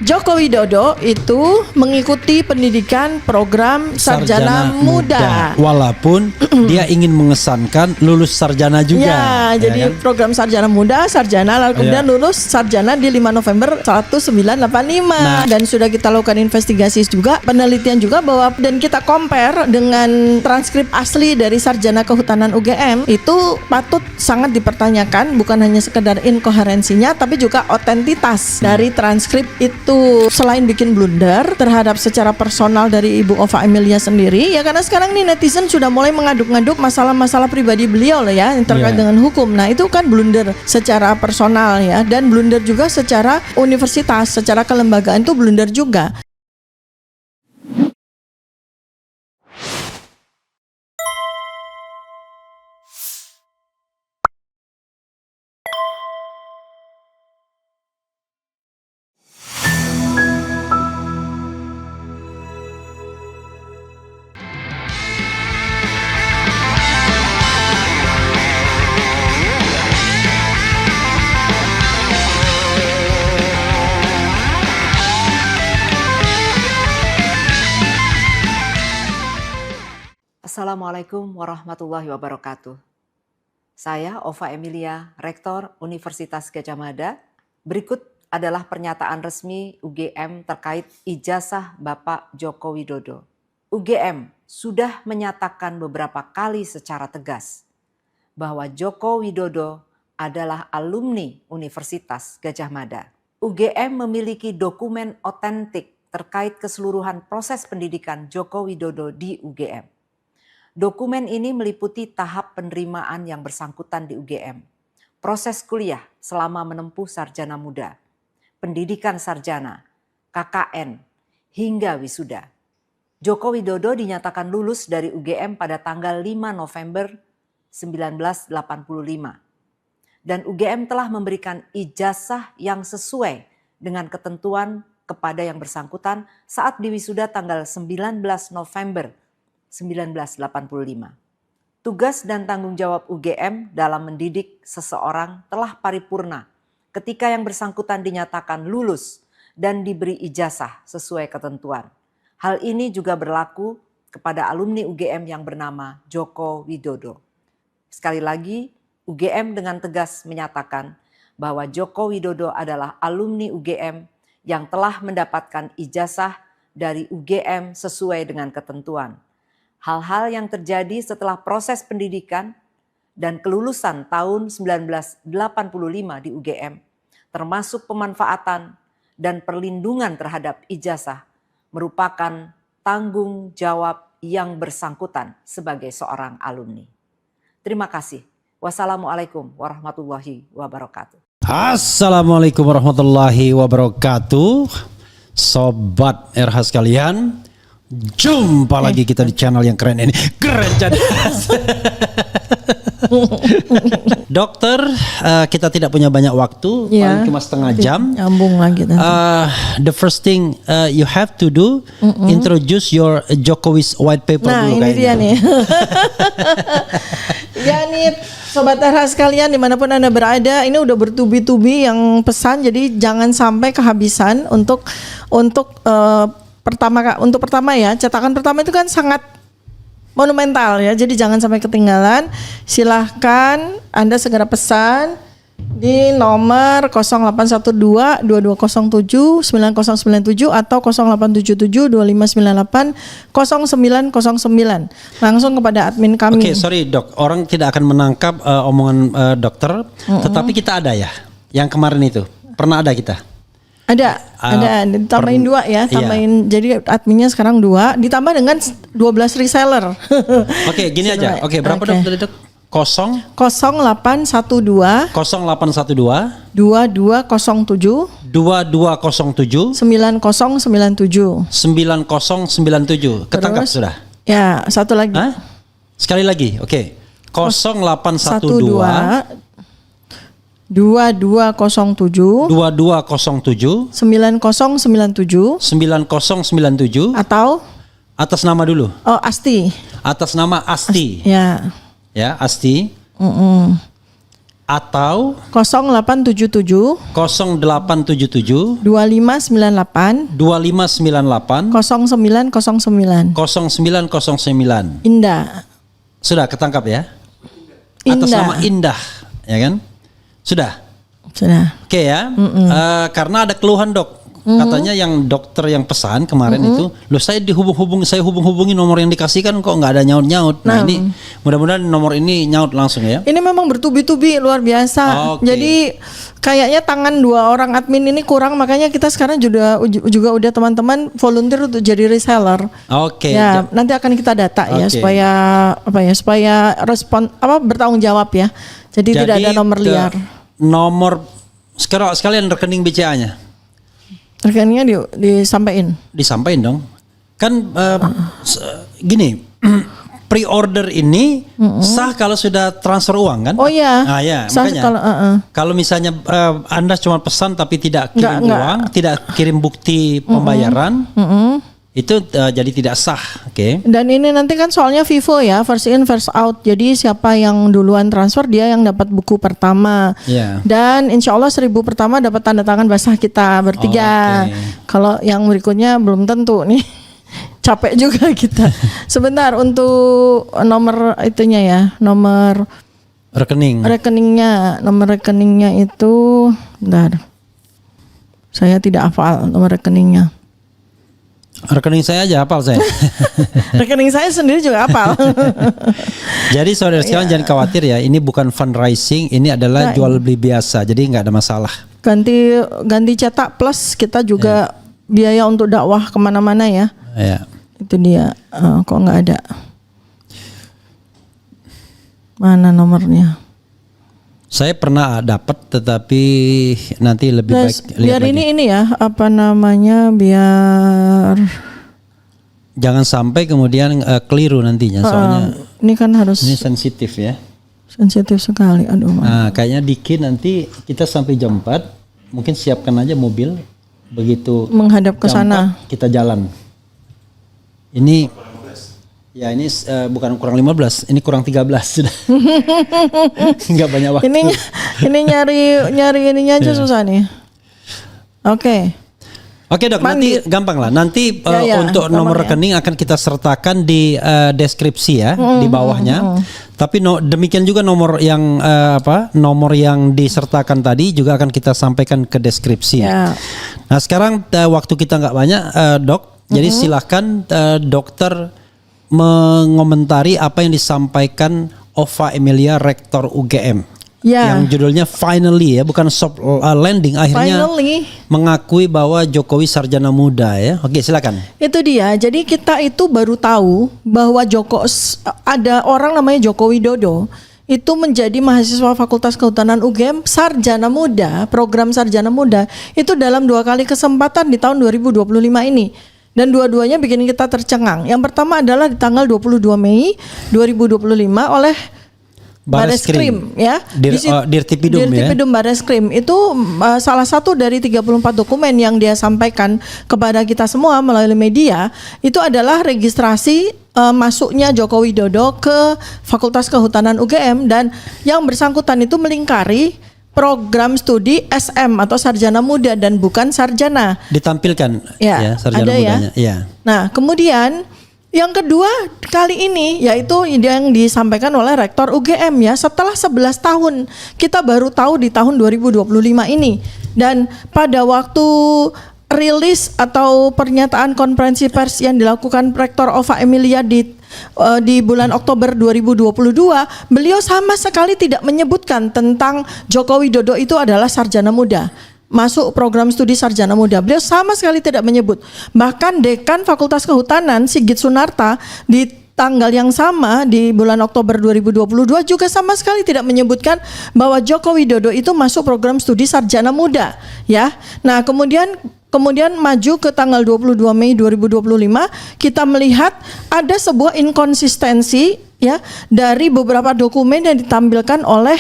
Joko Widodo itu mengikuti pendidikan program Sarjana Muda. Walaupun dia ingin mengesankan lulus sarjana juga. Ya, jadi kan? program Sarjana Muda, Sarjana, lalu kemudian lulus Sarjana di 5 November 1985. Dan sudah kita lakukan investigasi juga, penelitian juga bahwa dan kita compare dengan transkrip asli dari Sarjana Kehutanan UGM itu patut sangat dipertanyakan, bukan hanya sekedar inkoherensinya tapi juga otentitas dari transkrip itu. Selain bikin blunder terhadap secara personal dari Ibu Ova Emilia sendiri, ya karena sekarang nih netizen sudah mulai mengaduk-ngaduk masalah-masalah pribadi beliau lah ya yang terkait dengan hukum. Nah itu kan blunder secara personal ya, dan blunder juga secara universitas, secara kelembagaan itu blunder juga. Assalamualaikum warahmatullahi wabarakatuh. Saya Ova Emilia, Rektor Universitas Gadjah Mada. Berikut adalah pernyataan resmi UGM terkait ijazah Bapak Joko Widodo. UGM sudah menyatakan beberapa kali secara tegas bahwa Joko Widodo adalah alumni Universitas Gadjah Mada. UGM memiliki dokumen otentik terkait keseluruhan proses pendidikan Joko Widodo di UGM. Dokumen ini meliputi tahap penerimaan yang bersangkutan di UGM, proses kuliah selama menempuh sarjana muda, pendidikan sarjana, KKN, hingga wisuda. Joko Widodo dinyatakan lulus dari UGM pada tanggal 5 November 1985. Dan UGM telah memberikan ijazah yang sesuai dengan ketentuan kepada yang bersangkutan saat diwisuda tanggal 19 November 1985. Tugas dan tanggung jawab UGM dalam mendidik seseorang telah paripurna ketika yang bersangkutan dinyatakan lulus dan diberi ijazah sesuai ketentuan. Hal ini juga berlaku kepada alumni UGM yang bernama Joko Widodo. Sekali lagi, UGM dengan tegas menyatakan bahwa Joko Widodo adalah alumni UGM yang telah mendapatkan ijazah dari UGM sesuai dengan ketentuan. Hal-hal yang terjadi setelah proses pendidikan dan kelulusan tahun 1985 di UGM, termasuk pemanfaatan dan perlindungan terhadap ijazah, merupakan tanggung jawab yang bersangkutan sebagai seorang alumni. Terima kasih. Wassalamualaikum warahmatullahi wabarakatuh. Assalamualaikum warahmatullahi wabarakatuh. Sobat RH sekalian, jumpa lagi kita di channel yang keren ini. Keren cadas. Dokter, kita tidak punya banyak waktu, paling cuma setengah jam. Nyambung lagi. The first thing you have to do, introduce your Jokowi's white paper dulu. Nah ini dia nih. Ya nih Sobat RH sekalian dimanapun Anda berada, ini udah bertubi-tubi yang pesan, jadi jangan sampai kehabisan untuk pertama ya, cetakan pertama itu kan sangat monumental ya, jadi jangan sampai ketinggalan. Silahkan Anda segera pesan di nomor 0812 2207 9097 atau 0877 2598 0909 langsung kepada admin kami. Oke, sorry dok, orang tidak akan menangkap omongan dokter, tetapi kita ada ya, yang kemarin itu pernah ada kita. Ada ditambahin 2 ya, tambahin jadi adminnya sekarang 2 ditambah dengan 12 reseller. Oke, gini aja. Oke, berapa dok tadi dok? 0812 2207 9097 9097. Ketangkap sudah? Ya, satu lagi. Hah? Sekali lagi. Oke. 0812 2207 9097 9097 atau atas nama dulu. Oh, Asti. Atas nama Asti. Ya. Ya, Asti. atau 0877 0877 2598 2598 0909. 0909. Indah. Sudah ketangkap ya? Atas Indah. nama Indah, ya kan? Sudah. Sudah. Oke ya. Karena ada keluhan dok. Katanya yang dokter yang pesan kemarin itu, loh saya hubung-hubungi nomor yang dikasihkan kok nggak ada nyaut-nyaut. Nah, ini mudah-mudahan nomor ini nyaut langsung ya. Ini memang bertubi-tubi luar biasa. Oke. Jadi kayaknya tangan 2 orang admin ini kurang, makanya kita sekarang juga udah teman-teman volunteer untuk jadi reseller. Oke. Ya, nanti akan kita data ya Oke. supaya respon bertanggung jawab ya. Jadi tidak ada nomor liar. Nomor sekalian rekening BCA-nya. Rekeningnya disampaikan. Disampaikan dong. Kan gini, pre-order ini sah kalau sudah transfer uang kan? Oh iya. Ah ya, Sah makanya. kalau misalnya Anda cuma pesan tapi tidak kirim Nggak. uang, tidak kirim bukti pembayaran, itu jadi tidak sah. Oke. Dan ini nanti kan soalnya FIFO ya, first in first out. Jadi siapa yang duluan transfer dia yang dapat buku pertama. Iya. Dan insya Allah 1000 pertama dapat tanda tangan basah kita bertiga. Oke. Kalau yang berikutnya belum tentu nih. Capek juga kita. Sebentar untuk nomor itunya ya, nomor Rekening. nomor rekeningnya itu, bentar. Saya tidak hafal nomor rekeningnya. Rekening saya aja hafal saya. Rekening saya sendiri juga hafal. Jadi saudara sekalian jangan khawatir ya, ini bukan fundraising, ini adalah jual beli biasa, jadi nggak ada masalah. Ganti cetak plus kita juga biaya untuk dakwah kemana-mana ya. Ya. Itu dia. Kok nggak ada? Mana nomornya? Saya pernah dapat, tetapi nanti lebih Terus, baik biar lihat lagi. ini ya, apa namanya, biar Jangan sampai kemudian keliru nantinya, soalnya ini kan harus ini sensitif ya. sensitif sekali. Aduh, Nah, kayaknya Diki nanti kita sampai jam 4, mungkin siapkan aja mobil, begitu menghadap ke jam sana. 4 kita jalan. Ini ya ini bukan kurang 15, ini kurang 13 sudah. Enggak banyak waktu. Ini nyari ininya aja susah nih. Oke. Oke dok, nanti gampang lah. Nanti Ya, untuk nomor rekening akan kita sertakan di deskripsi ya, di bawahnya. Tapi demikian juga nomor yang nomor yang disertakan tadi juga akan kita sampaikan ke deskripsi. Ya. Nah sekarang waktu kita nggak banyak dok, jadi silahkan dokter mengomentari apa yang disampaikan Ova Emilia, Rektor UGM. Ya. Yang judulnya finally ya, bukan soft landing, akhirnya Finally. mengakui bahwa Jokowi sarjana muda ya. Oke, silakan. Itu dia. Jadi kita itu baru tahu bahwa ada orang namanya Joko Widodo itu menjadi mahasiswa Fakultas Kehutanan UGM sarjana muda, program sarjana muda itu dalam 2 kali kesempatan di tahun 2025 ini. Dan dua-duanya bikin kita tercengang. Yang pertama adalah di tanggal 22 Mei 2025 oleh Bareskrim ya. Dirtipidum Bareskrim itu salah satu dari 34 dokumen yang dia sampaikan kepada kita semua melalui media itu adalah registrasi masuknya Joko Widodo ke Fakultas Kehutanan UGM, dan yang bersangkutan itu melingkari program studi SM atau sarjana muda dan bukan sarjana. Ditampilkan Ya, sarjana ada mudanya. Ya. Nah, kemudian yang kedua kali ini yaitu yang disampaikan oleh Rektor UGM ya, setelah 11 tahun kita baru tahu di tahun 2025 ini. Dan pada waktu rilis atau pernyataan konferensi pers yang dilakukan Rektor Ova Emilia di bulan Oktober 2022, beliau sama sekali tidak menyebutkan tentang Joko Widodo itu adalah sarjana muda, masuk program studi sarjana muda. Beliau sama sekali tidak menyebut. Bahkan Dekan Fakultas Kehutanan Sigit Sunarta di tanggal yang sama di bulan Oktober 2022 juga sama sekali tidak menyebutkan bahwa Joko Widodo itu masuk program studi sarjana muda ya. Nah, kemudian maju ke tanggal 22 Mei 2025 kita melihat ada sebuah inkonsistensi ya dari beberapa dokumen yang ditampilkan oleh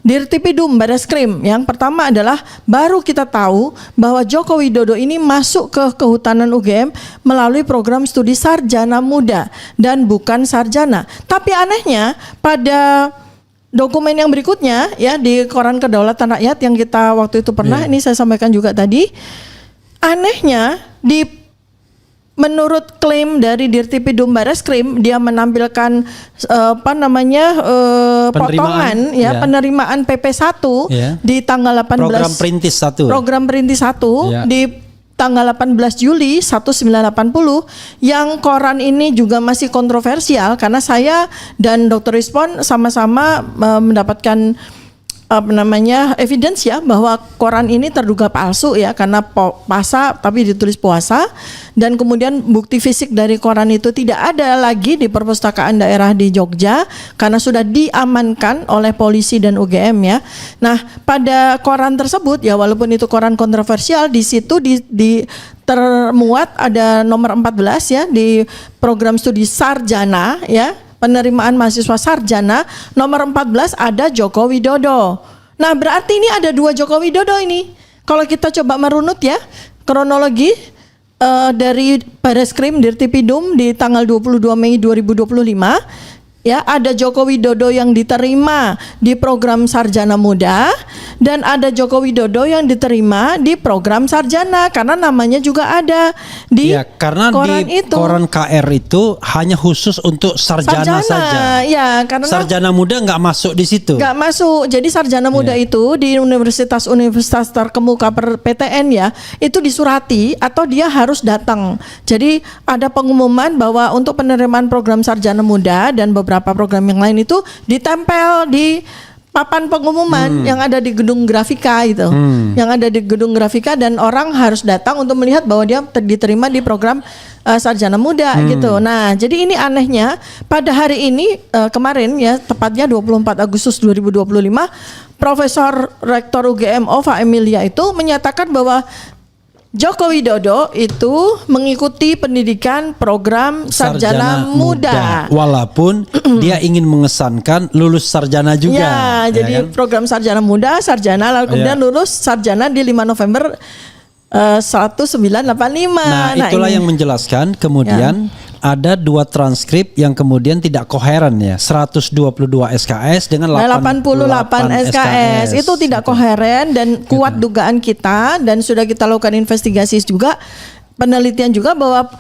Dirtipidum Bareskrim. Yang pertama adalah baru kita tahu bahwa Joko Widodo ini masuk ke Kehutanan UGM melalui program studi sarjana muda dan bukan sarjana. Tapi anehnya pada dokumen yang berikutnya ya di Koran Kedaulatan Rakyat yang kita waktu itu pernah ini saya sampaikan juga tadi. Anehnya menurut klaim dari Dirtipidum Bareskrim dia menampilkan potongan penerimaan PP1 di tanggal 18 program perintis 1 di tanggal 18 Juli 1980 yang koran ini juga masih kontroversial karena saya dan Dr. Rizpon sama-sama mendapatkan evidence ya bahwa koran ini terduga palsu ya karena puasa tapi ditulis puasa dan kemudian bukti fisik dari koran itu tidak ada lagi di perpustakaan daerah di Jogja karena sudah diamankan oleh polisi dan UGM ya. Nah, pada koran tersebut ya walaupun itu koran kontroversial di situ termuat ada nomor 14 ya di program studi sarjana ya. Penerimaan mahasiswa sarjana nomor 14 ada Joko Widodo. Nah berarti ini ada 2 Joko Widodo ini. Kalau kita coba merunut ya kronologi dari Bareskrim Dirtipidum di tanggal 22 Mei 2025 ya ada Joko Widodo yang diterima di program Sarjana Muda dan ada Joko Widodo yang diterima di program Sarjana karena namanya juga ada di karena koran di itu. Koran KR itu hanya khusus untuk sarjana saja. Ya, karena sarjana muda nggak masuk di situ. Nggak masuk. Jadi sarjana muda itu di universitas terkemuka per PTN ya itu disurati atau dia harus datang. Jadi ada pengumuman bahwa untuk penerimaan program sarjana muda dan beberapa program yang lain itu ditempel di papan pengumuman yang ada di gedung grafika itu, yang ada di gedung grafika dan orang harus datang untuk melihat bahwa dia diterima di program sarjana muda gitu. Nah, jadi ini anehnya pada hari ini kemarin ya tepatnya 24 Agustus 2025, Profesor Rektor UGM Ova Emilia itu menyatakan bahwa Joko Widodo itu mengikuti pendidikan program sarjana muda. Walaupun dia ingin mengesankan lulus sarjana juga. Ya, jadi program sarjana muda, sarjana lalu kemudian lulus sarjana di 5 November 1985. Nah, itulah yang menjelaskan kemudian ada 2 transkrip yang kemudian tidak koheren ya. 122 SKS dengan 88 SKS. Itu tidak koheren dan kuat dugaan kita dan sudah kita lakukan investigasi juga, penelitian juga bahwa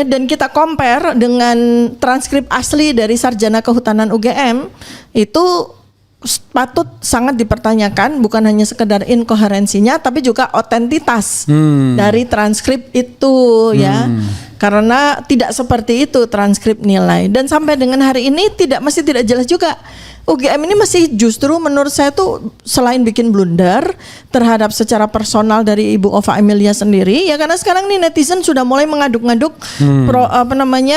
dan kita compare dengan transkrip asli dari Sarjana Kehutanan UGM itu patut sangat dipertanyakan, bukan hanya sekedar inkoherensinya tapi juga otentitas dari transkrip itu ya. Karena tidak seperti itu transkrip nilai dan sampai dengan hari ini masih tidak jelas juga. UGM ini masih justru menurut saya tuh selain bikin blunder terhadap secara personal dari Ibu Ova Emilia sendiri ya karena sekarang nih netizen sudah mulai mengaduk-ngaduk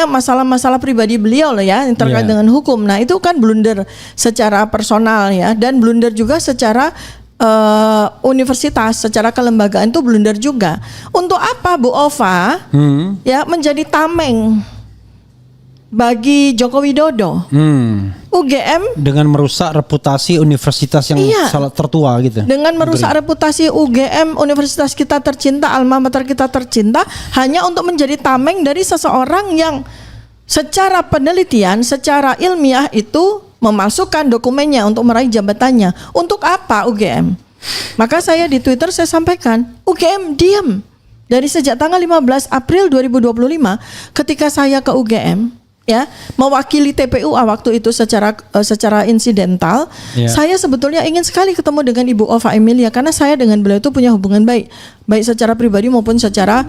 masalah-masalah pribadi beliau loh ya yang terkait dengan hukum. Nah, itu kan blunder secara personal ya dan blunder juga secara universitas, secara kelembagaan itu blunder juga. Untuk apa Bu Ova ya menjadi tameng bagi Joko Widodo? UGM dengan merusak reputasi universitas yang salah tertua gitu. Dengan merusak reputasi UGM, universitas kita tercinta, alma mater kita tercinta, hanya untuk menjadi tameng dari seseorang yang secara penelitian, secara ilmiah itu memasukkan dokumennya untuk meraih jabatannya. Untuk apa UGM? Maka saya di Twitter saya sampaikan, UGM diam. Dari sejak tanggal 15 April 2025 ketika saya ke UGM ya mewakili TPUA waktu itu secara insidental, saya sebetulnya ingin sekali ketemu dengan Ibu Ova Emilia karena saya dengan beliau itu punya hubungan baik secara pribadi maupun secara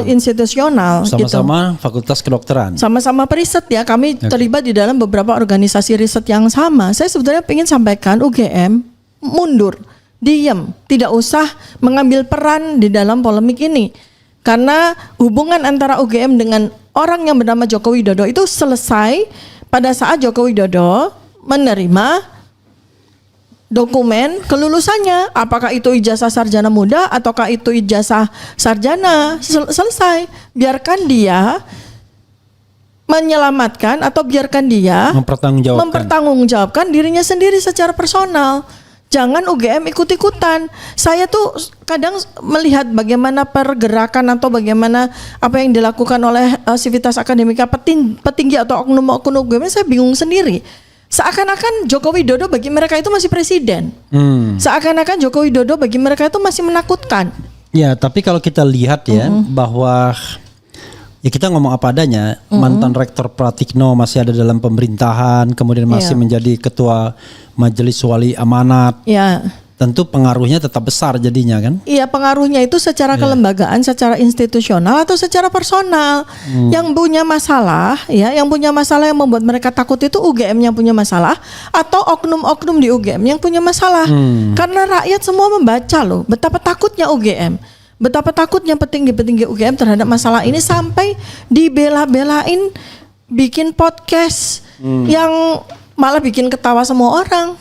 institusional. Sama-sama Fakultas Kedokteran. Sama-sama periset ya, kami terlibat di dalam beberapa organisasi riset yang sama. Saya sebetulnya ingin sampaikan UGM mundur, diam, tidak usah mengambil peran di dalam polemik ini. Karena hubungan antara UGM dengan orang yang bernama Joko Widodo itu selesai pada saat Joko Widodo menerima dokumen kelulusannya. Apakah itu ijazah sarjana muda ataukah itu ijazah sarjana, selesai. Biarkan dia menyelamatkan atau biarkan dia mempertanggungjawabkan dirinya sendiri secara personal. Jangan UGM ikut-ikutan. Saya tuh kadang melihat bagaimana pergerakan atau bagaimana apa yang dilakukan oleh Civitas Akademika petinggi atau oknum-oknum UGM, saya bingung sendiri. Seakan-akan Joko Widodo bagi mereka itu masih presiden. Seakan-akan Joko Widodo bagi mereka itu masih menakutkan. Ya, tapi kalau kita lihat ya bahwa ya kita ngomong apa adanya, mantan Rektor Pratikno masih ada dalam pemerintahan, kemudian masih menjadi ketua Majelis Wali Amanat. Ya. Tentu pengaruhnya tetap besar jadinya kan? Iya, pengaruhnya itu secara kelembagaan, secara institusional atau secara personal. Yang punya masalah, ya, yang punya masalah yang membuat mereka takut itu UGM yang punya masalah atau oknum-oknum di UGM yang punya masalah. Karena rakyat semua membaca loh betapa takutnya UGM. Betapa takutnya petinggi-petinggi UGM terhadap masalah ini sampai dibela-belain bikin podcast yang malah bikin ketawa semua orang.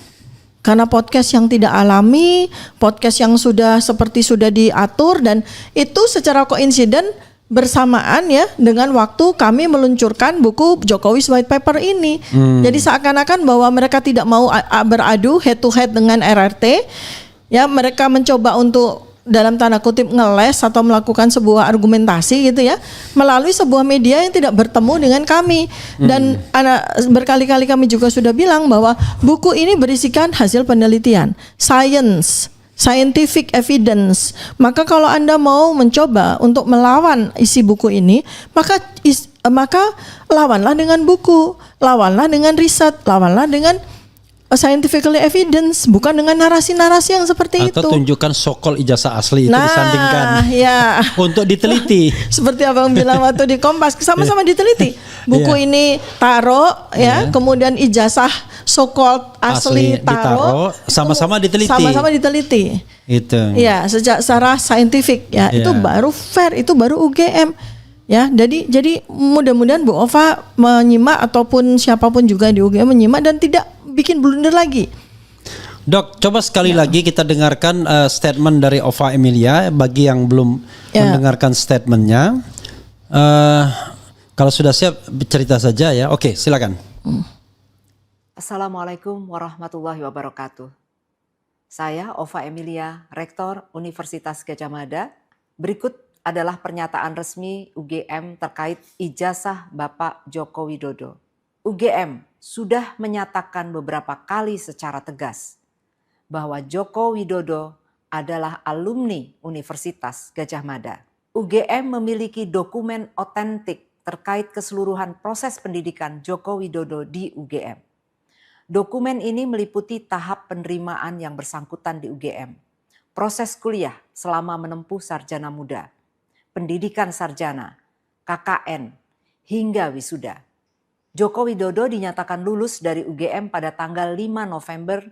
Karena podcast yang tidak alami, podcast yang sudah diatur, dan itu secara koinsiden bersamaan ya dengan waktu kami meluncurkan buku Jokowi's White Paper ini. Jadi seakan-akan bahwa mereka tidak mau beradu head to head dengan RRT. Ya, mereka mencoba untuk dalam tanda kutip ngeles atau melakukan sebuah argumentasi gitu ya melalui sebuah media yang tidak bertemu dengan kami. Dan berkali-kali kami juga sudah bilang bahwa buku ini berisikan hasil penelitian, scientific evidence. Maka kalau Anda mau mencoba untuk melawan isi buku ini, maka lawanlah dengan buku, lawanlah dengan riset, lawanlah dengan scientifically evidence, bukan dengan narasi-narasi yang seperti itu. Atau tunjukkan sokol ijazah asli itu disandingkan ya. Untuk diteliti. Seperti Abang bilang waktu di Kompas, sama-sama diteliti. Buku ini taruh ya, kemudian ijazah sokol asli taruh, sama-sama diteliti. Sama-sama diteliti. Itu. Ya, secara saintifik ya, itu baru fair, itu baru UGM. Ya, jadi mudah-mudahan Bu Ova menyimak ataupun siapapun juga di UGM menyimak dan tidak bikin blunder lagi. Dok, coba sekali lagi kita dengarkan statement dari Ova Emilia bagi yang belum mendengarkan statementnya. Kalau sudah siap cerita saja ya. Oke, silakan. Assalamualaikum warahmatullahi wabarakatuh. Saya Ova Emilia, Rektor Universitas Gadjah Mada. Berikut adalah pernyataan resmi UGM terkait ijazah Bapak Joko Widodo. UGM sudah menyatakan beberapa kali secara tegas bahwa Joko Widodo adalah alumni Universitas Gadjah Mada. UGM memiliki dokumen otentik terkait keseluruhan proses pendidikan Joko Widodo di UGM. Dokumen ini meliputi tahap penerimaan yang bersangkutan di UGM, proses kuliah selama menempuh sarjana muda, pendidikan sarjana, KKN, hingga wisuda. Joko Widodo dinyatakan lulus dari UGM pada tanggal 5 November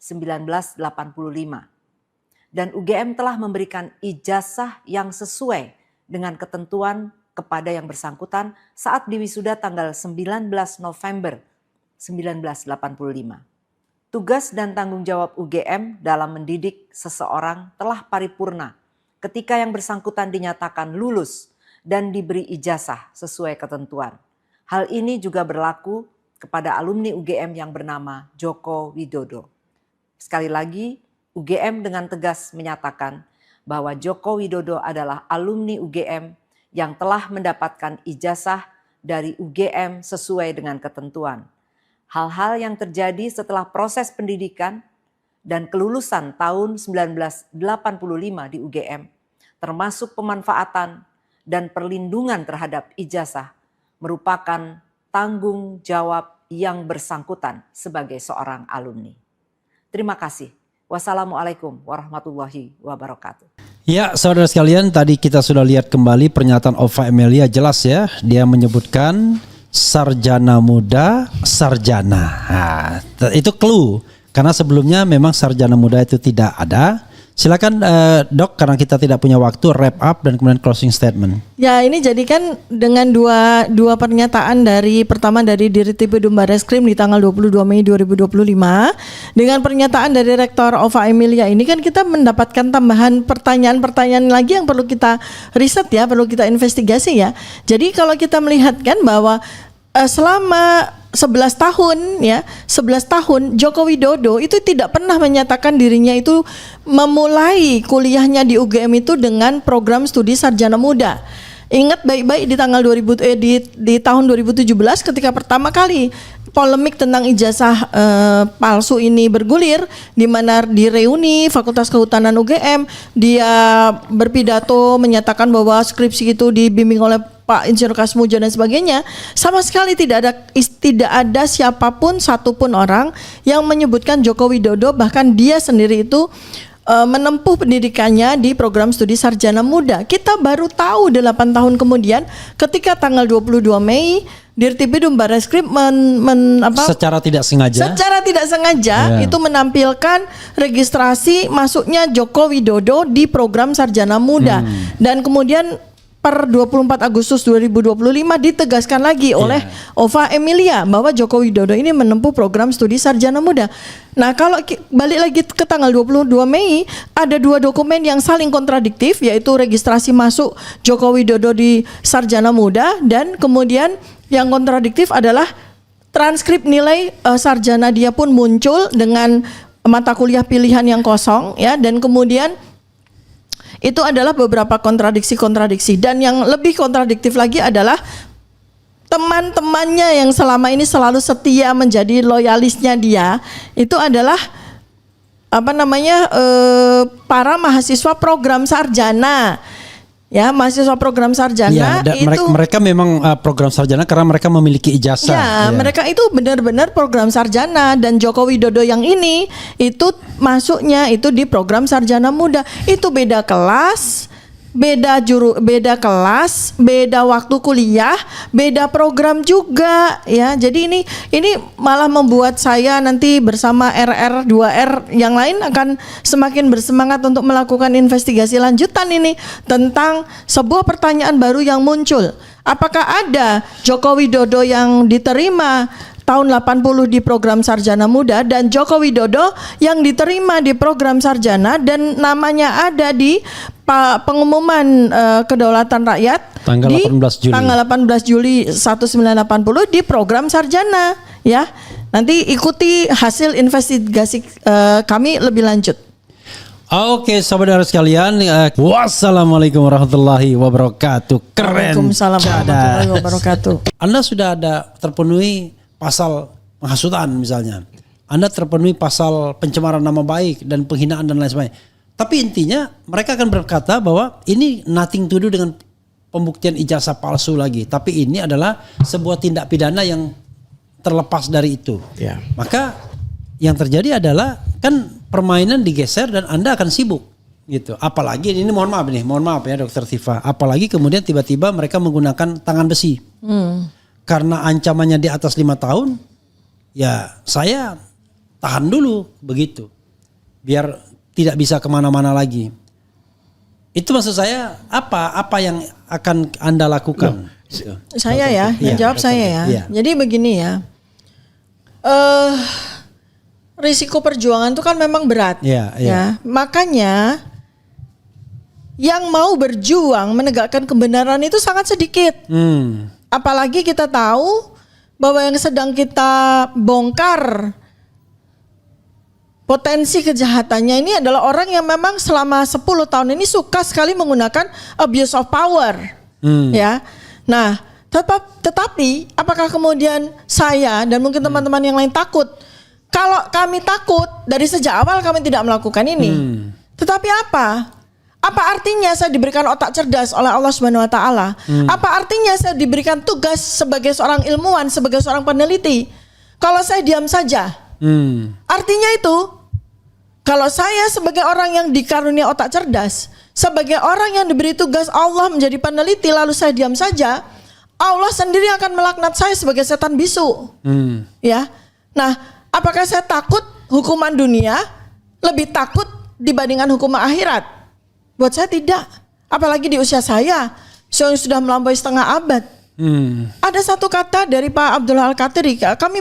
1985. Dan UGM telah memberikan ijazah yang sesuai dengan ketentuan kepada yang bersangkutan saat diwisuda tanggal 19 November 1985. Tugas dan tanggung jawab UGM dalam mendidik seseorang telah paripurna ketika yang bersangkutan dinyatakan lulus dan diberi ijazah sesuai ketentuan. Hal ini juga berlaku kepada alumni UGM yang bernama Joko Widodo. Sekali lagi, UGM dengan tegas menyatakan bahwa Joko Widodo adalah alumni UGM yang telah mendapatkan ijazah dari UGM sesuai dengan ketentuan. Hal-hal yang terjadi setelah proses pendidikan dan kelulusan tahun 1985 di UGM, termasuk pemanfaatan dan perlindungan terhadap ijazah, merupakan tanggung jawab yang bersangkutan sebagai seorang alumni. Terima kasih. Wassalamualaikum warahmatullahi wabarakatuh. Ya, saudara sekalian, tadi kita sudah lihat kembali pernyataan Ova Emilia, jelas ya. Dia menyebutkan sarjana muda, sarjana. Nah, itu clue. Karena sebelumnya memang sarjana muda itu tidak ada. Silakan Dok, karena kita tidak punya waktu, wrap up dan kemudian closing statement. Ya, ini jadikan dengan dua pernyataan pertama dari Dirtipidum Barreskrim di tanggal 22 Mei 2025 dengan pernyataan dari Rektor Ova Emilia ini kan kita mendapatkan tambahan pertanyaan-pertanyaan lagi yang perlu kita riset ya, perlu kita investigasi ya. Jadi kalau kita melihat kan bahwa selama 11 tahun ya, 11 tahun Joko Widodo itu tidak pernah menyatakan dirinya itu memulai kuliahnya di UGM itu dengan program studi sarjana muda. Ingat baik-baik di tanggal di tahun 2017 ketika pertama kali polemik tentang ijazah palsu ini bergulir, di mana di reuni Fakultas Kehutanan UGM dia berpidato menyatakan bahwa skripsi itu dibimbing oleh Pak Insinyur Kasmujo dan sebagainya. Sama sekali tidak ada siapapun satupun orang yang menyebutkan Joko Widodo, bahkan dia sendiri itu menempuh pendidikannya di program studi sarjana muda. Kita baru tahu 8 tahun kemudian ketika tanggal 22 Mei Dirtipidum Barreskrim secara tidak sengaja itu menampilkan registrasi masuknya Joko Widodo di program sarjana muda. Dan kemudian per 24 Agustus 2025 ditegaskan lagi oleh Ova Emilia bahwa Joko Widodo ini menempuh program studi sarjana muda. Nah, kalau balik lagi ke tanggal 22 Mei ada 2 dokumen yang saling kontradiktif, yaitu registrasi masuk Joko Widodo di sarjana muda, dan kemudian yang kontradiktif adalah transkrip nilai sarjana dia pun muncul dengan mata kuliah pilihan yang kosong ya, dan kemudian itu adalah beberapa kontradiksi-kontradiksi. Dan yang lebih kontradiktif lagi adalah teman-temannya yang selama ini selalu setia menjadi loyalisnya dia, itu adalah para mahasiswa program sarjana. Ya, mahasiswa program sarjana itu mereka memang program sarjana karena mereka memiliki ijazah. Ya, mereka itu benar-benar program sarjana, dan Joko Widodo yang ini itu masuknya itu di program sarjana muda. Itu beda kelas, beda kelas, beda waktu kuliah, beda program juga ya. Jadi ini malah membuat saya nanti bersama RR 2R yang lain akan semakin bersemangat untuk melakukan investigasi lanjutan ini tentang sebuah pertanyaan baru yang muncul. Apakah ada Joko Widodo yang diterima tahun 80 di program sarjana muda dan Joko Widodo yang diterima di program sarjana dan namanya ada di pengumuman kedaulatan rakyat tanggal 18 Juli 1980 di program sarjana ya. Nanti ikuti hasil investigasi kami lebih lanjut. Oke, saudara sekalian, wassalamualaikum warahmatullahi wabarakatuh. Keren. Waalaikumsalam warahmatullahi wabarakatuh. Anda sudah ada terpenuhi pasal penghasutan misalnya. Anda terpenuhi pasal pencemaran nama baik dan penghinaan dan lain sebagainya. Tapi intinya mereka akan berkata bahwa ini nothing to do dengan pembuktian ijazah palsu lagi. Tapi ini adalah sebuah tindak pidana yang terlepas dari itu. Ya. Maka yang terjadi adalah kan permainan digeser dan Anda akan sibuk gitu. Apalagi ini mohon maaf ya Dokter Tifa. Apalagi kemudian tiba-tiba mereka menggunakan tangan besi. Karena ancamannya di atas 5 tahun, ya saya tahan dulu begitu, biar tidak bisa kemana-mana lagi. Itu maksud saya apa yang akan Anda lakukan? Saya ya, yang jawab saya ya. Ya. Jadi begini ya, risiko perjuangan itu kan memang berat, ya. Makanya yang mau berjuang menegakkan kebenaran itu sangat sedikit. Apalagi kita tahu bahwa yang sedang kita bongkar potensi kejahatannya ini adalah orang yang memang selama 10 tahun ini suka sekali menggunakan abuse of power. Ya. Nah, tetapi apakah kemudian saya dan mungkin teman-teman yang lain takut? Kalau kami takut dari sejak awal kami tidak melakukan ini. Tetapi apa? Apa artinya saya diberikan otak cerdas oleh Allah Subhanahu wa taala? Apa artinya saya diberikan tugas sebagai seorang ilmuwan, sebagai seorang peneliti? Kalau saya diam saja. Artinya itu kalau saya sebagai orang yang dikarunia otak cerdas, sebagai orang yang diberi tugas Allah menjadi peneliti lalu saya diam saja, Allah sendiri akan melaknat saya sebagai setan bisu. Ya. Nah, apakah saya takut hukuman dunia lebih takut dibandingkan hukuman akhirat? Buat saya tidak. Apalagi di usia saya yang sudah melampaui setengah abad. Ada satu kata dari Pak Abdullah Al-Qatiri. Kami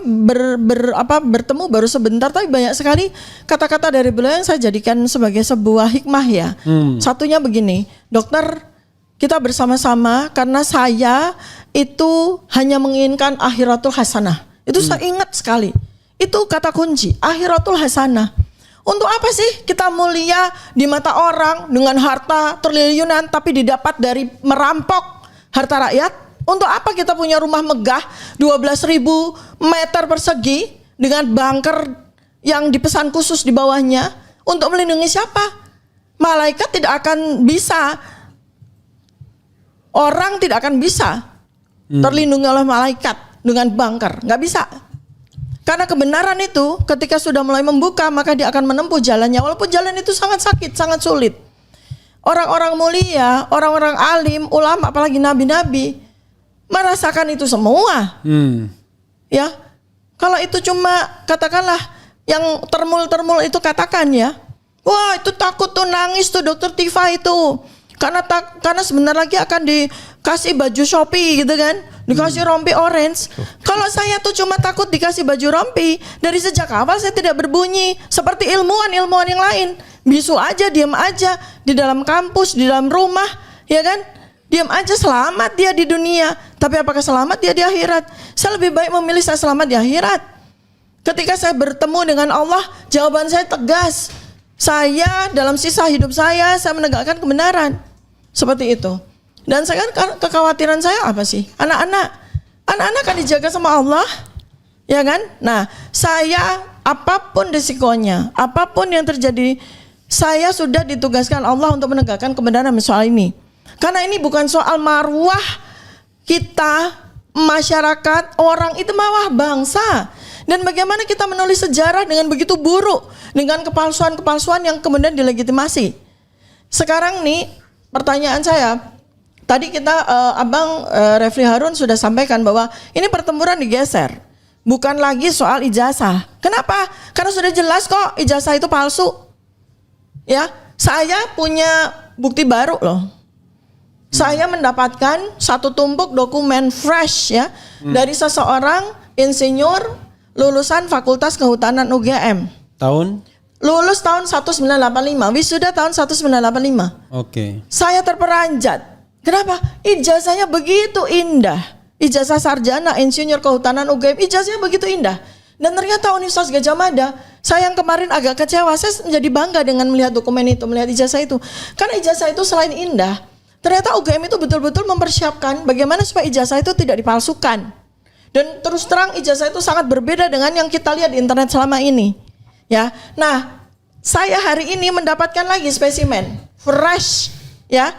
bertemu baru sebentar, tapi banyak sekali kata-kata dari beliau yang saya jadikan sebagai sebuah hikmah ya. Satunya begini, dokter, kita bersama-sama karena saya itu hanya menginginkan akhiratul hasanah. Itu saya ingat sekali. Itu kata kunci, akhiratul hasanah. Untuk apa sih kita mulia di mata orang dengan harta triliunan tapi didapat dari merampok harta rakyat? Untuk apa kita punya rumah megah 12.000 meter persegi dengan bunker yang dipesan khusus di bawahnya? Untuk melindungi siapa? Malaikat tidak akan bisa, orang tidak akan bisa terlindungi oleh malaikat dengan bunker, nggak bisa. Karena kebenaran itu ketika sudah mulai membuka maka dia akan menempuh jalannya, walaupun jalan itu sangat sakit, sangat sulit. Orang-orang mulia, orang-orang alim, ulama, apalagi nabi-nabi merasakan itu semua. Ya, kalau itu cuma katakanlah yang termul-termul itu katakan ya, wah itu takut tuh, nangis tuh dokter Tifa itu, karena sebentar lagi akan dikasih baju Shopee gitu kan, dikasih rompi orange. Kalau saya tuh cuma takut dikasih baju rompi, dari sejak awal saya tidak berbunyi seperti ilmuwan yang lain, bisu aja, diam aja di dalam kampus, di dalam rumah, ya kan, diam aja, selamat dia di dunia. Tapi apakah selamat dia di akhirat? Saya lebih baik memilih saya selamat di akhirat. Ketika saya bertemu dengan Allah, jawaban saya tegas. Saya dalam sisa hidup saya menegakkan kebenaran. Seperti itu. Dan saya kan kekhawatiran saya apa sih? Anak-anak kan dijaga sama Allah, ya kan? Nah, saya apapun risikonya, apapun yang terjadi, saya sudah ditugaskan Allah untuk menegakkan kebenaran soal ini. Karena ini bukan soal marwah kita, masyarakat, orang, itu marwah bangsa. Dan bagaimana kita menulis sejarah dengan begitu buruk, dengan kepalsuan-kepalsuan yang kemudian dilegitimasi. Sekarang nih pertanyaan saya, tadi kita Abang Refli Harun sudah sampaikan bahwa ini pertempuran digeser, bukan lagi soal ijazah. Kenapa? Karena sudah jelas kok ijazah itu palsu. Ya, saya punya bukti baru loh. Saya mendapatkan satu tumpuk dokumen fresh ya dari seseorang insinyur lulusan Fakultas Kehutanan UGM. Lulus tahun 1985, wisuda tahun 1985. Oke. Saya terperanjat. Kenapa? Ijazahnya begitu indah. Ijazah sarjana insinyur kehutanan UGM, ijazahnya begitu indah. Dan ternyata Universitas Gadjah Mada, saya yang kemarin agak kecewa, saya menjadi bangga dengan melihat dokumen itu, melihat ijazah itu. Karena ijazah itu selain indah, ternyata UGM itu betul-betul mempersiapkan bagaimana supaya ijazah itu tidak dipalsukan. Dan terus terang ijazah itu sangat berbeda dengan yang kita lihat di internet selama ini. Ya, nah saya hari ini mendapatkan lagi spesimen fresh, ya,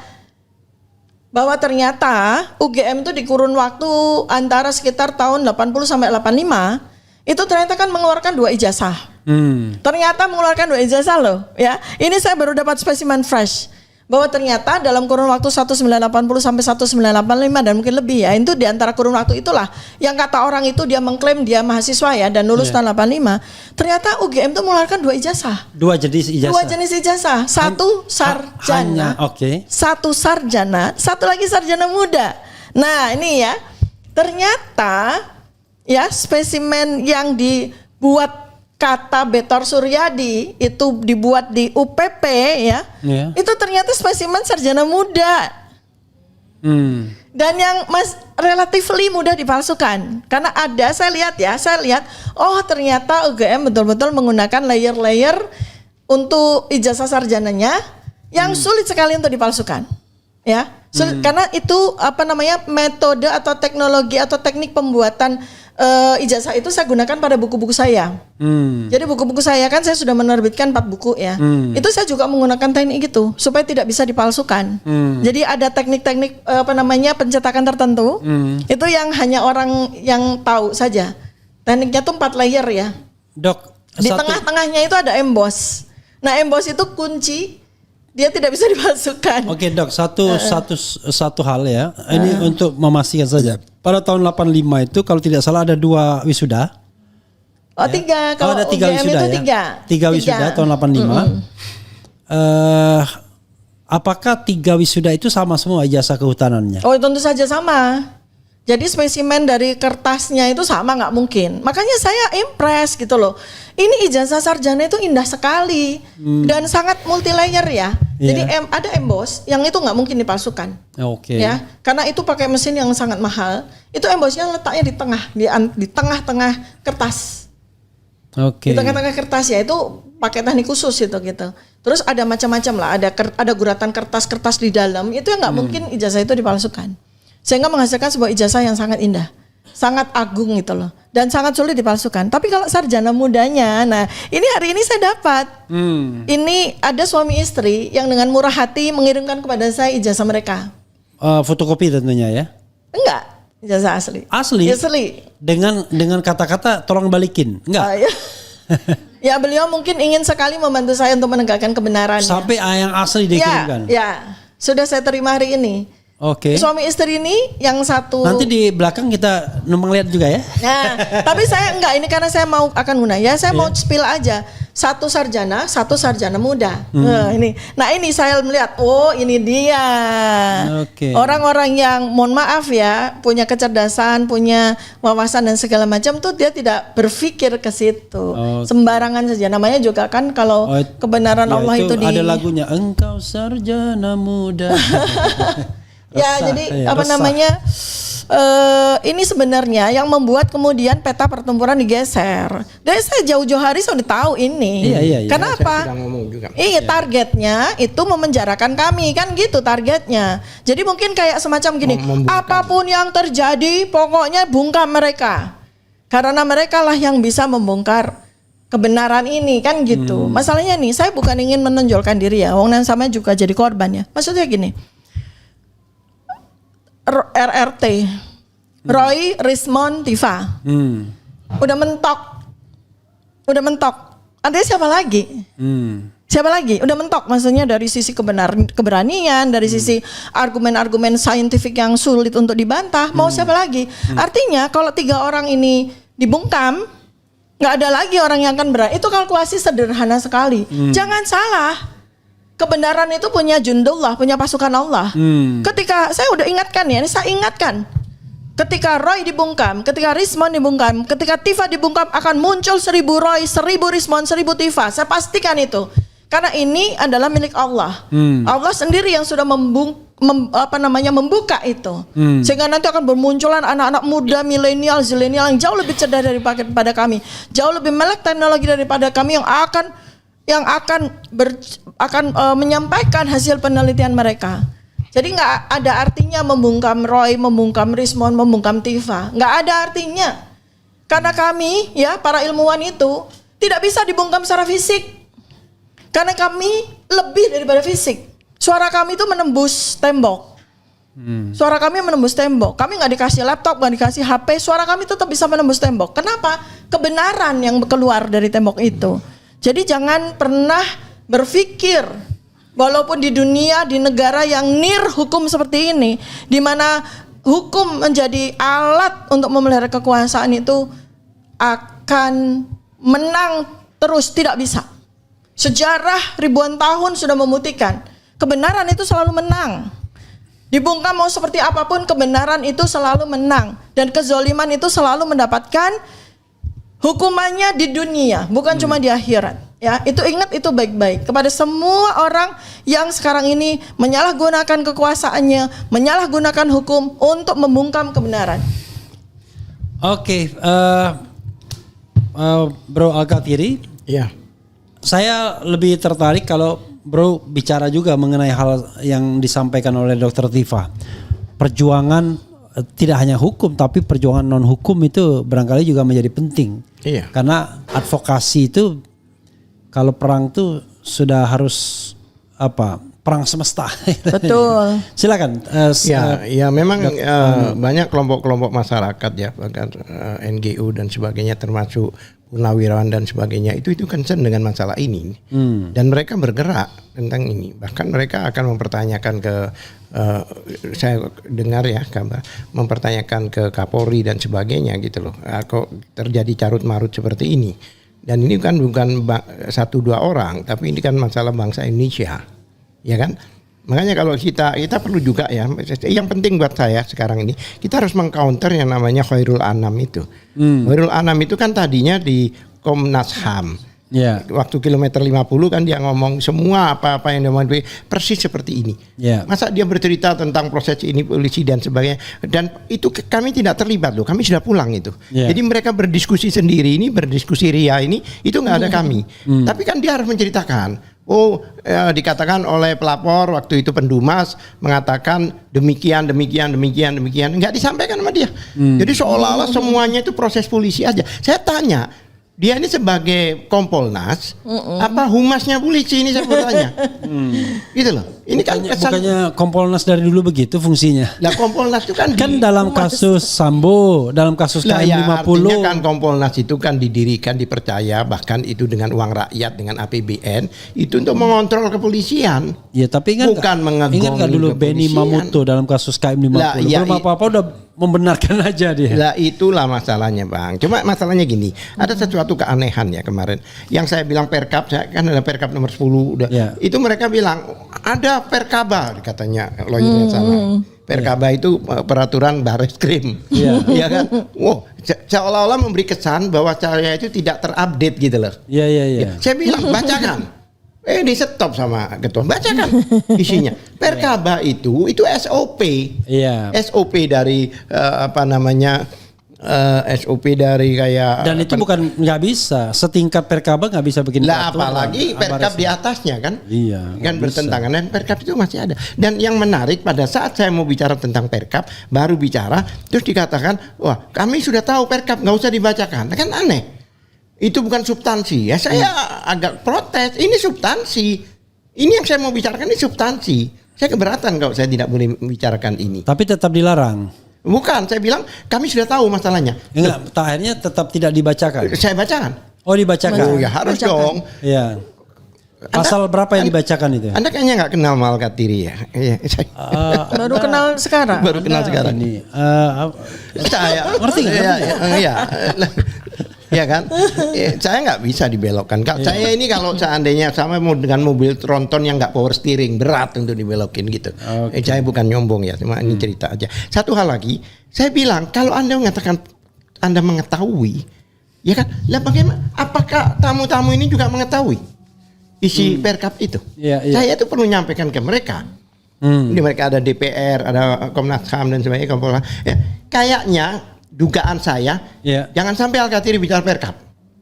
bahwa ternyata UGM itu di kurun waktu antara sekitar tahun 80 sampai 85 itu ternyata kan mengeluarkan 2 ijazah. Ternyata mengeluarkan 2 ijazah loh, ya. Ini saya baru dapat spesimen fresh. Bahwa ternyata dalam kurun waktu 1980 sampai 1985 dan mungkin lebih ya, itu di antara kurun waktu itulah yang kata orang itu dia mengklaim dia mahasiswa ya dan lulus tahun 85. Ternyata UGM itu mengeluarkan 2 ijazah. 2 jenis ijazah. 2 jenis ijazah. Satu sarjana. Oke. Satu sarjana, satu lagi sarjana muda. Nah, ini ya. Ternyata ya spesimen yang dibuat kata Betor Suryadi itu dibuat di UPP ya, itu ternyata spesimen sarjana muda. Dan yang relatively mudah dipalsukan. Karena ada, saya lihat, oh ternyata UGM betul-betul menggunakan layer-layer untuk ijazah sarjananya yang sulit sekali untuk dipalsukan. Ya, sulit, karena itu metode atau teknologi atau teknik pembuatan ijazah itu saya gunakan pada buku-buku saya. Jadi buku-buku saya kan saya sudah menerbitkan 4 buku ya. Itu saya juga menggunakan teknik gitu supaya tidak bisa dipalsukan. Jadi ada teknik-teknik pencetakan tertentu. Itu yang hanya orang yang tahu saja. Tekniknya tuh 4 layer ya. Dok, di tengah-tengahnya itu ada emboss. Nah, emboss itu kunci, dia tidak bisa dipalsukan. Oke, Dok, satu hal ya. Ini untuk memastikan saja. Pada tahun 85 itu kalau tidak salah ada 2 wisuda. Oh, 3. Kalau ada 3 wisuda itu ya. 3 wisuda tahun 85. Apakah 3 wisuda itu sama semua ijazah kehutanannya? Oh, tentu saja sama. Jadi spesimen dari kertasnya itu sama nggak mungkin. Makanya saya impress gitu loh. Ini ijazah sarjana itu indah sekali dan sangat multi layer ya. Jadi ada emboss yang itu nggak mungkin dipalsukan. Oke. Ya, karena itu pakai mesin yang sangat mahal. Itu embossnya letaknya di tengah, di tengah-tengah kertas. Oke. Di tengah-tengah kertas ya itu pakai teknik khusus itu gitu. Terus ada macam-macam lah, ada guratan kertas-kertas di dalam. Itu yang nggak mungkin ijazah itu dipalsukan. Sehingga menghasilkan sebuah ijazah yang sangat indah, sangat agung gitu loh, dan sangat sulit dipalsukan. Tapi kalau sarjana mudanya, nah ini hari ini saya dapat. Ini ada suami istri yang dengan murah hati mengirimkan kepada saya ijazah mereka. Fotokopi tentunya ya? Enggak, ijazah asli. Asli? Asli. Dengan kata-kata tolong balikin, enggak? Ya. Ya beliau mungkin ingin sekali membantu saya untuk menegakkan kebenaran. Sampai yang asli dikirimkan? Ya, sudah saya terima hari ini. Oke. Suami istri ini yang satu. Nanti di belakang kita numpang lihat juga ya. Nah, tapi saya enggak, ini karena saya mau akan guna ya, saya mau spill aja. Satu sarjana muda. Nah ini saya melihat, oh ini dia. Oke. Orang-orang yang mohon maaf ya, punya kecerdasan, punya wawasan dan segala macam tuh dia tidak berpikir ke situ. Sembarangan saja. Namanya juga kan kalau kebenaran ya, Allah itu ada lagunya engkau sarjana muda. Ya, jadi namanya ini sebenarnya yang membuat kemudian peta pertempuran digeser. Dan saya jauh-jauh hari sudah tahu ini. Iya. Karena apa? Iya, targetnya itu memenjarakan kami, kan gitu targetnya. Jadi mungkin kayak semacam gini, apapun yang terjadi pokoknya bungkam mereka. Karena mereka lah yang bisa membongkar kebenaran ini, kan gitu. Masalahnya nih, saya bukan ingin menonjolkan diri ya, wong nan sama juga jadi korban ya. Maksudnya gini, RRT, Roy, Rismond, Tifa, udah mentok. Artinya siapa lagi? Siapa lagi? Udah mentok, maksudnya dari sisi keberanian, dari sisi argumen-argumen saintifik yang sulit untuk dibantah. Mau siapa lagi? Artinya kalau 3 orang ini dibungkam, nggak ada lagi orang yang akan berani. Itu kalkulasi sederhana sekali. Jangan salah. Kebenaran itu punya jundullah, punya pasukan Allah. Ketika saya udah ingatkan ya, ini saya ingatkan. Ketika Roy dibungkam, ketika Rismond dibungkam, ketika Tifa dibungkam akan muncul 1000 Roy, 1000 Rismond, 1000 Tifa. Saya pastikan itu. Karena ini adalah milik Allah. Allah sendiri yang sudah membuka itu. Sehingga nanti akan bermunculan anak-anak muda, milenial, zilenial yang jauh lebih cerdas daripada kami, jauh lebih melek teknologi daripada kami yang akan menyampaikan hasil penelitian mereka. Jadi nggak ada artinya membungkam Roy, membungkam Rismond, membungkam Tifa. Nggak ada artinya. Karena kami ya para ilmuwan itu tidak bisa dibungkam secara fisik. Karena kami lebih daripada fisik. Suara kami itu menembus tembok. Suara kami menembus tembok. Kami nggak dikasih laptop, nggak dikasih HP. Suara kami tetap bisa menembus tembok. Kenapa? Kebenaran yang keluar dari tembok itu. Jadi jangan pernah berpikir, walaupun di dunia, di negara yang nir hukum seperti ini, di mana hukum menjadi alat untuk memelihara kekuasaan itu akan menang terus, tidak bisa. Sejarah ribuan tahun sudah membuktikan, kebenaran itu selalu menang. Dibungkam mau seperti apapun, kebenaran itu selalu menang. Dan kezoliman itu selalu mendapatkan hukumannya di dunia, bukan cuma di akhirat. Ya, itu ingat itu baik-baik kepada semua orang yang sekarang ini menyalahgunakan kekuasaannya, menyalahgunakan hukum untuk membungkam kebenaran. Oke, Bro Al-Kathiri. Ya. Saya lebih tertarik kalau Bro bicara juga mengenai hal yang disampaikan oleh Dr. Tifa. Perjuangan tidak hanya hukum, tapi perjuangan non hukum itu barangkali juga menjadi penting. Iya. Karena advokasi itu kalau perang tuh sudah harus perang semesta. Betul. Silakan. Ya memang banyak kelompok-kelompok masyarakat ya, bahkan NGO dan sebagainya, termasuk purnawirawan dan sebagainya, itu concern dengan masalah ini. Dan mereka bergerak tentang ini. Bahkan mereka akan mempertanyakan saya dengar ya kabar, mempertanyakan ke Kapolri dan sebagainya gitu loh. Kok terjadi carut marut seperti ini? Dan ini kan bukan 1-2 orang, tapi ini kan masalah bangsa Indonesia, ya kan? Makanya kalau kita perlu juga ya, yang penting buat saya sekarang ini kita harus mengcounter yang namanya Khairul Anam itu. Khairul Anam itu kan tadinya di Komnas HAM. Ya. Waktu kilometer 50 kan dia ngomong semua apa-apa yang dia persis seperti ini. Ya. Masa dia bercerita tentang proses ini polisi dan sebagainya, dan itu kami tidak terlibat loh, kami sudah pulang itu. Ya. Jadi mereka berdiskusi sendiri ini, berdiskusi ria ini, itu nggak ada kami. Tapi kan dia harus menceritakan. Dikatakan oleh pelapor waktu itu Pendumas mengatakan demikian, nggak disampaikan sama dia. Jadi seolah-olah semuanya itu proses polisi aja. Saya tanya, dia ini sebagai Kompolnas, apa humasnya polisi ini saya bertanya. Gitu loh. Ini kan bukannya Kompolnas dari dulu begitu fungsinya. Lah Kompolnas itu kan dalam kasus Sambo, dalam kasus KM50. Artinya kan Kompolnas itu kan didirikan, dipercaya bahkan itu dengan uang rakyat, dengan APBN itu untuk mengontrol kepolisian. Ya, tapi bukan mengagumi. Ingat nggak dulu Benny Mamoto dalam kasus KM50? Lah, iya, belum apa-apa udah membenarkan aja dia. Lah itulah masalahnya, Bang. Cuma masalahnya gini, ada sesuatu keanehan ya kemarin. Yang saya bilang Perkap, saya kan ada Perkap nomor 10 udah. Ya. Itu mereka bilang ada Perkaba katanya lawyernya salah. Perkaba itu peraturan Bareskrim. Iya kan? Wow, seolah-olah memberi kesan bahwa saya itu tidak terupdate gitu loh. Iya. Saya bilang bacakan. Di stop sama ketua. Bacakan isinya. Perkaba itu SOP. Iya. SOP dari SOP dari kayak. Dan itu bukan nggak bisa setingkat Perkaba nggak bisa bikin lah peraturan. apalagi Perkab di atasnya kan. Iya. Kan bertentangan dan Perkab itu masih ada. Dan yang menarik pada saat saya mau bicara tentang Perkab, baru bicara terus dikatakan, wah kami sudah tahu Perkab nggak usah dibacakan. Kan aneh. Itu bukan substansi. Ya saya agak protes. Ini substansi. Ini yang saya mau bicarakan ini substansi. Saya keberatan kalau saya tidak boleh membicarakan ini. Tapi tetap dilarang. Bukan, saya bilang kami sudah tahu masalahnya. Enggak, akhirnya tetap tidak dibacakan. Saya bacakan. Oh, dibacakan. Oh ya harus Bacakan. dong. Iya. Pasal berapa yang dibacakan itu? Anda kayaknya nggak kenal Mal Katiri ya? Iya, Baru kenal sekarang. baru kenal sekarang. Ini Saya ngerti nggak? Iya. Ya kan, saya nggak bisa dibelokkan. Saya ini kalau seandainya sama mau dengan mobil tronton yang nggak power steering berat untuk dibelokin gitu. Saya bukan nyombong ya, cuma ini cerita aja. Satu hal lagi, saya bilang kalau Anda mengatakan Anda mengetahui, ya kan? Lah bagaimana? Apakah tamu-tamu ini juga mengetahui isi Perkap itu? Iya. Saya itu perlu nyampaikan ke mereka. Ini mereka ada DPR, ada Komnas HAM dan sebagainya. Ya, kayaknya dugaan saya, jangan sampai Al-Katiri bicara Perkap.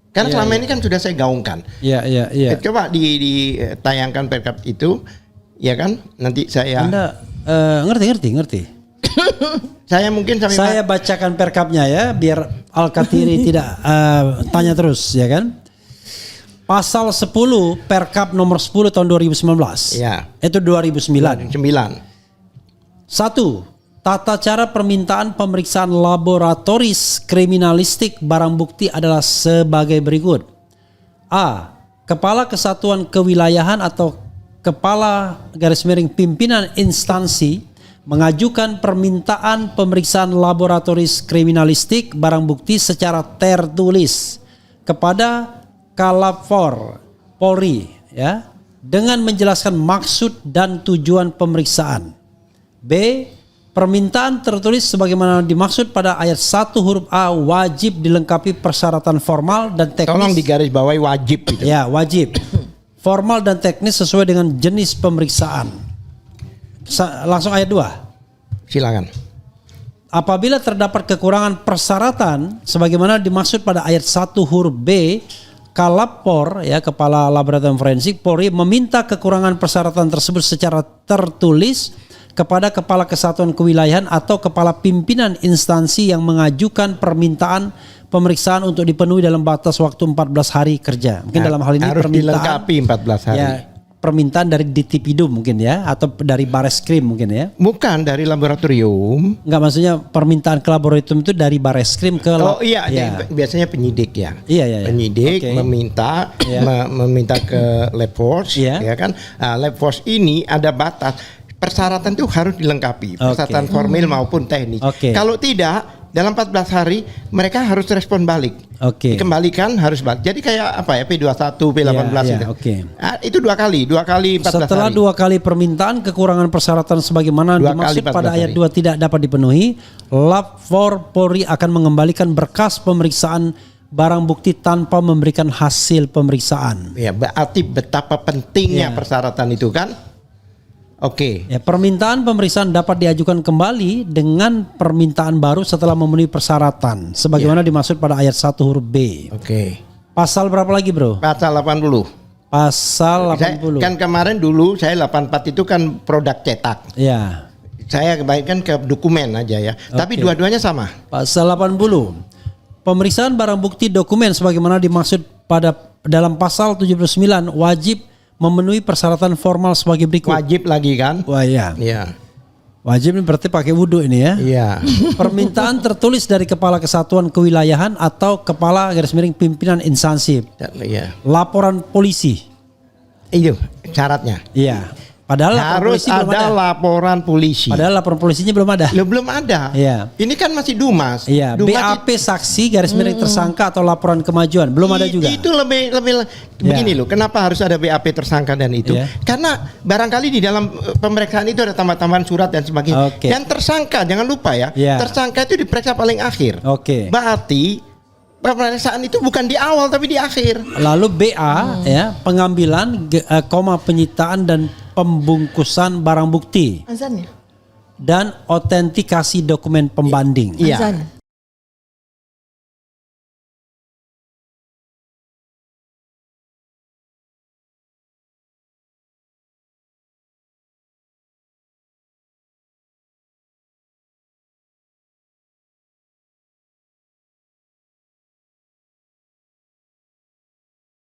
Karena selama ini kan sudah saya gaungkan. Iya. Coba ditayangkan Perkap itu, ya kan? Nanti saya. Anda ngerti. Saya mungkin saya bacakan Perkapnya ya, biar Al-Katiri tidak tanya terus, ya kan? Pasal 10 Perkap nomor 10 tahun 2019. Ya. Itu 2009. 9. 1. Tata cara permintaan pemeriksaan laboratoris kriminalistik barang bukti adalah sebagai berikut. A. Kepala Kesatuan Kewilayahan atau Kepala Pimpinan Instansi mengajukan permintaan pemeriksaan laboratoris kriminalistik barang bukti secara tertulis kepada Kalapor Polri ya, dengan menjelaskan maksud dan tujuan pemeriksaan. B. Permintaan tertulis sebagaimana dimaksud pada ayat 1 huruf A wajib dilengkapi persyaratan formal dan teknis. Tolong digarisbawahi wajib gitu. Ya, wajib. Formal dan teknis sesuai dengan jenis pemeriksaan. Langsung ayat 2. Silakan. Apabila terdapat kekurangan persyaratan sebagaimana dimaksud pada ayat 1 huruf B, Kalapor ya, Kepala Laboratorium Forensik Polri meminta kekurangan persyaratan tersebut secara tertulis kepada Kepala Kesatuan Kewilayahan atau Kepala Pimpinan Instansi yang mengajukan permintaan pemeriksaan untuk dipenuhi dalam batas waktu 14 hari kerja. Mungkin dalam hal ini harus permintaan dilengkapi 14 hari. Ya, permintaan dari Ditipidum mungkin ya, atau dari Bareskrim mungkin ya. Bukan dari laboratorium. Enggak, maksudnya permintaan ke laboratorium itu dari Bareskrim ke biasanya penyidik ya. Iya. Penyidik meminta meminta ke Lab Force ya kan. Lab Force ini ada batas. Persyaratan itu harus dilengkapi, persyaratan formil maupun teknis. Kalau tidak, dalam 14 hari mereka harus respon balik. Oke. Dikembalikan harus balik. Jadi kayak apa ya P21, P18 Ya, itu. oke. Itu 2 kali 14 Setelah hari. 2 kali permintaan kekurangan persyaratan sebagaimana 2 dimaksud kali 14 pada ayat hari. 2 tidak dapat dipenuhi, Lab 4 Polri akan mengembalikan berkas pemeriksaan barang bukti tanpa memberikan hasil pemeriksaan. Ya, berarti betapa pentingnya Ya. persyaratan itu kan. Oke. Ya, permintaan pemeriksaan dapat diajukan kembali dengan permintaan baru setelah memenuhi persyaratan sebagaimana dimaksud pada ayat 1 huruf B. Oke. Pasal berapa lagi, Bro? Pasal 80. Pasal Saya, 80. kan kemarin dulu saya 84 itu kan produk cetak. Ya. Saya kembalikan ke dokumen aja ya. Tapi dua-duanya sama. Pasal 80. Pemeriksaan barang bukti dokumen sebagaimana dimaksud pada dalam pasal 79 wajib memenuhi persyaratan formal sebagai berikut. Wajib lagi kan? Wah, ya. Iya. Wajib ini berarti pakai wudhu ini ya. Iya. Permintaan tertulis dari Kepala Kesatuan Kewilayahan atau Kepala Pimpinan Instansi. Iya. Laporan polisi. Itu syaratnya. Iya. Padahal laporan Harus polisi belum ada laporan polisi. Padahal laporan polisinya belum ada. Loh, belum ada. Iya. Ini kan masih Dumas. Iya, Dumas BAP saksi tersangka atau laporan kemajuan belum ada juga. Itu lebih begini loh. Kenapa harus ada BAP tersangka dan itu? Iya. Karena barangkali di dalam pemeriksaan itu ada tambahan-tambahan surat dan sebagainya. Oke. Dan tersangka jangan lupa ya. Iya. Tersangka itu diperiksa paling akhir. Oke. Berarti pemeriksaan itu bukan di awal tapi di akhir. Lalu BA ya, pengambilan penyitaan dan pembungkusan barang bukti Azan ya? dan autentikasi dokumen pembanding. Iya. Azan.